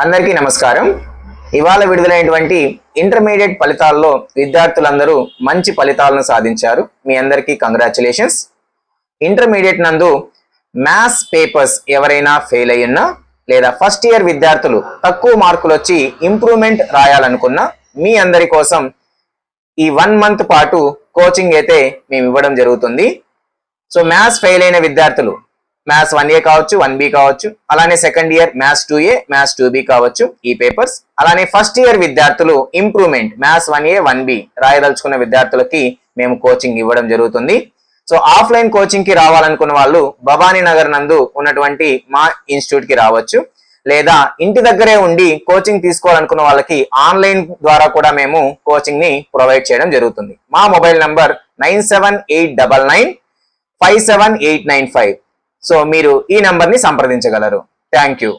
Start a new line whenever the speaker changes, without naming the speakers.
అందరికీ నమస్కారం. ఇవాళ విడుదలైనటువంటి ఇంటర్మీడియట్ ఫలితాల్లో విద్యార్థులందరూ మంచి ఫలితాలను సాధించారు. మీ అందరికీ కంగ్రాచులేషన్స్. ఇంటర్మీడియట్ నందు మ్యాథ్స్ పేపర్స్ ఎవరైనా ఫెయిల్ అయ్యున్నా లేదా ఫస్ట్ ఇయర్ విద్యార్థులు తక్కువ మార్కులు వచ్చి ఇంప్రూవ్మెంట్ రాయాలనుకున్నా మీ అందరి కోసం ఈ 1 మంత్ పాటు కోచింగ్ అయితే మేము ఇవ్వడం జరుగుతుంది. సో మ్యాథ్స్ ఫెయిల్ అయిన విద్యార్థులు మ్యాథ్స్ 1A కావచ్చు, 1B కావచ్చు, అలానే second year maths 2A, maths 2B కావచ్చు ఈ పేపర్స్. అలానే ఫస్ట్ ఇయర్ విద్యార్థులు ఇంప్రూవ్మెంట్ మ్యాథ్స్ 1A, 1B రాయదలుచుకున్న విద్యార్థులకి మేము కోచింగ్ ఇవ్వడం జరుగుతుంది. సో ఆఫ్లైన్ కోచింగ్ కి రావాలనుకున్న వాళ్ళు భవానీ నగర్ నందు ఉన్నటువంటి మా ఇన్స్టిట్యూట్ కి రావచ్చు, లేదా ఇంటి దగ్గరే ఉండి కోచింగ్ తీసుకోవాలనుకున్న వాళ్ళకి ఆన్లైన్ ద్వారా కూడా మేము కోచింగ్ ని ప్రొవైడ్ చేయడం జరుగుతుంది. మా మొబైల్ నంబర్ 9789957895. సో మీరు ఈ నంబర్ ని సంప్రదించగలరు. Thank you.